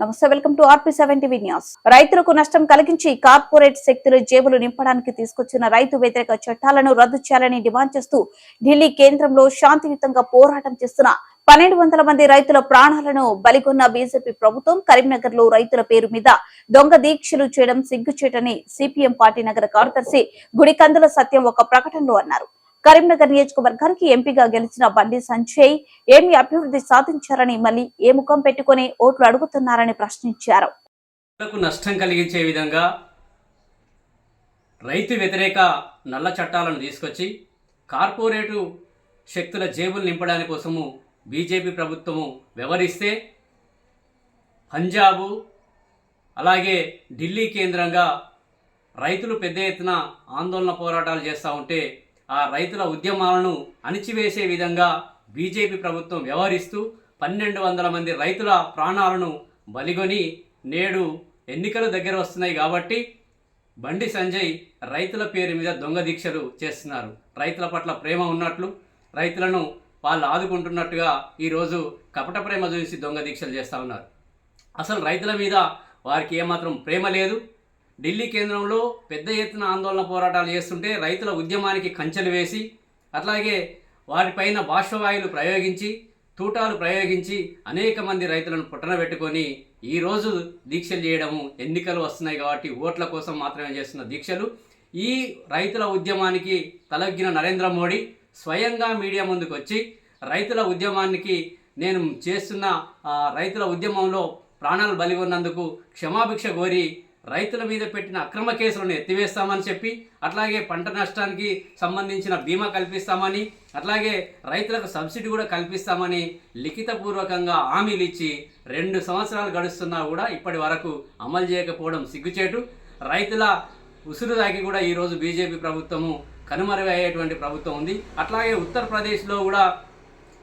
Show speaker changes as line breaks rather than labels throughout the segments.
నమస్తే, welcome to RP7 TV news. రైతులకు నష్టం కలిగించి కార్పొరేట్ శక్తుల జేబులు నింపడానికి తీసుకొచ్చిన రైతు వ్యతిరేక చట్టాలను రద్దు చేయాలని డిమాండ్ చేస్తూ ఢిల్లీ కేంద్రంలో శాంతియుతంగా పోరాటం చేస్తున్న 1200 మంది రైతుల ప్రాణాలను బలిగొన్న బీజేపీ ప్రభుత్వం కరీంనగర్ లో రైతుల పేరు మీద దొంగ దీక్షలు చేయడం సిగ్గుచేటని సిపిఎం పార్టీ నగర కార్యదర్శి గుడికందుల సత్యం ఒక ప్రకటనలో అన్నారు. కరీంనగర్ నియోజకవర్గానికి ఎంపీగా గెలిచిన బండి సంజయ్ ఏమి అభివృద్ధి సాధించారని మళ్ళీ ఏ ముఖం పెట్టుకుని ఓట్లు అడుగుతున్నారని ప్రశ్నించారు.
నష్టం కలిగించే విధంగా రైతు వ్యతిరేక నల్ల చట్టాలను తీసుకొచ్చి కార్పొరేటు శక్తుల జేబులు నింపడానికి కోసము బీజేపీ ప్రభుత్వము వ్యవహరిస్తే పంజాబు అలాగే ఢిల్లీ కేంద్రంగా రైతులు పెద్ద ఎత్తున ఆందోళన పోరాటాలు చేస్తూ ఉంటే ఆ రైతుల ఉద్యమాలను అణిచివేసే విధంగా బీజేపీ ప్రభుత్వం వ్యవహరిస్తూ 1200 మంది రైతుల ప్రాణాలను బలిగొని నేడు ఎన్నికలు దగ్గర వస్తున్నాయి కాబట్టి బండి సంజయ్ రైతుల పేరు మీద దొంగ దీక్షలు చేస్తున్నారు. రైతుల పట్ల ప్రేమ ఉన్నట్లు, రైతులను వాళ్ళు ఆదుకుంటున్నట్టుగా ఈరోజు కపట ప్రేమ చూసి దొంగ దీక్షలు చేస్తూ ఉన్నారు. అసలు రైతుల మీద వారికి ఏమాత్రం ప్రేమ లేదు. ఢిల్లీ కేంద్రంలో పెద్ద ఎత్తున ఆందోళన పోరాటాలు చేస్తుంటే రైతుల ఉద్యమానికి కంచెలు వేసి అట్లాగే వారిపైన బాష్పవాయువులు ప్రయోగించి తూటాలు ప్రయోగించి అనేక మంది రైతులను పుట్టనబెట్టుకొని ఈరోజు దీక్షలు చేయడము ఎన్నికలు వస్తున్నాయి కాబట్టి ఓట్ల కోసం మాత్రమే చేస్తున్న దీక్షలు. ఈ రైతుల ఉద్యమానికి తలొగ్గిన నరేంద్ర మోడీ స్వయంగా మీడియా ముందుకు వచ్చి రైతుల ఉద్యమానికి నేను చేస్తున్న రైతుల ఉద్యమంలో ప్రాణాలు బలిగొన్నందుకు క్షమాభిక్ష కోరి రైతుల మీద పెట్టిన అక్రమ కేసులను ఎత్తివేస్తామని చెప్పి అట్లాగే పంట నష్టానికి సంబంధించిన బీమా కల్పిస్తామని అట్లాగే రైతులకు సబ్సిడీ కూడా కల్పిస్తామని లిఖితపూర్వకంగా హామీలు ఇచ్చి 2 సంవత్సరాలు గడుస్తున్నా కూడా ఇప్పటి వరకు అమలు చేయకపోవడం సిగ్గుచేటు. రైతుల ఉసురు దాకి కూడా ఈరోజు బీజేపీ ప్రభుత్వము కనుమరుగయ్యేటువంటి ప్రభుత్వం ఉంది. అట్లాగే ఉత్తరప్రదేశ్లో కూడా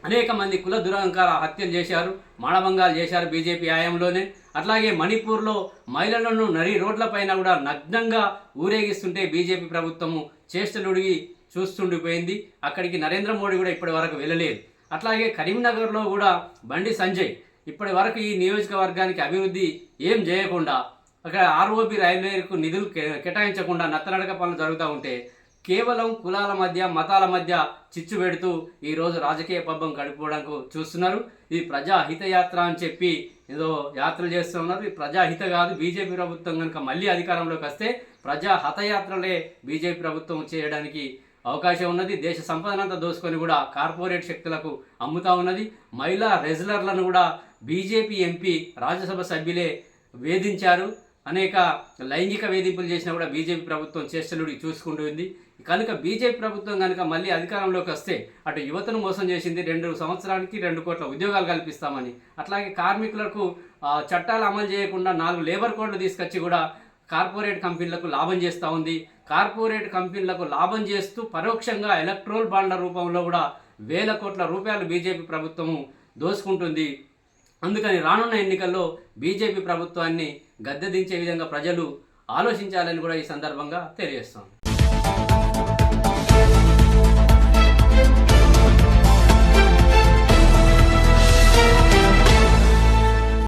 అనేక మంది కుల దురహంకార హత్యలు చేశారు, మానభంగాలు చేశారు బీజేపీ హయాంలోనే. అట్లాగే మణిపూర్లో మహిళలను నడి రోడ్లపైన కూడా నగ్నంగా ఊరేగిస్తుంటే బీజేపీ ప్రభుత్వము చేష్టలుడిగి చూస్తుండిపోయింది. అక్కడికి నరేంద్ర మోడీ కూడా ఇప్పటి వరకు వెళ్ళలేదు. అట్లాగే కరీంనగర్లో కూడా బండి సంజయ్ ఇప్పటి వరకు ఈ నియోజకవర్గానికి అభివృద్ధి ఏం చేయకుండా అక్కడ ఆర్ఓబి రైల్వేకు నిధులు కేటాయించకుండా నత్తనడక పనులు జరుగుతూ ఉంటే కేవలం కులాల మధ్య మతాల మధ్య చిచ్చు పెడుతూ ఈరోజు రాజకీయ పబ్బం గడుపుకోవడానికి చూస్తున్నారు. ఇది ప్రజాహితయాత్ర అని చెప్పి ఏదో యాత్రలు చేస్తూ ఉన్నారు. ఇది ప్రజాహిత కాదు. బీజేపీ ప్రభుత్వం కనుక మళ్ళీ అధికారంలోకి వస్తే ప్రజా హతయాత్రలే బీజేపీ ప్రభుత్వం చేయడానికి అవకాశం ఉన్నది. దేశ సంపదనంతా దోసుకొని కూడా కార్పొరేట్ శక్తులకు అమ్ముతా ఉన్నది. మహిళా రెజ్లర్లను కూడా బీజేపీ ఎంపీ రాజ్యసభ సభ్యులే వేధించారు. అనేక లైంగిక వేధింపులు చేసినా కూడా బీజేపీ ప్రభుత్వం చేష్టలుడి చూసుకుంటుంది. కనుక బీజేపీ ప్రభుత్వం కనుక మళ్ళీ అధికారంలోకి వస్తే అటు యువతను మోసం చేసింది. 2 సంవత్సరానికి 2 కోట్ల ఉద్యోగాలు కల్పిస్తామని, అట్లాగే కార్మికులకు చట్టాలు అమలు చేయకుండా 4 లేబర్ కోడ్లు తీసుకొచ్చి కూడా కార్పొరేట్ కంపెనీలకు లాభం చేస్తూ ఉంది. కార్పొరేట్ కంపెనీలకు లాభం చేస్తూ పరోక్షంగా ఎలక్ట్రోల్ బాండ్ల రూపంలో కూడా వేల కోట్ల రూపాయలు బీజేపీ ప్రభుత్వము దోసుకుంటుంది. అందుకని రానున్న ఎన్నికల్లో బీజేపీ ప్రభుత్వాన్ని గద్దెదించే విధంగా ప్రజలు ఆలోచించాలని కూడా ఈ సందర్భంగా తెలియజేస్తాం.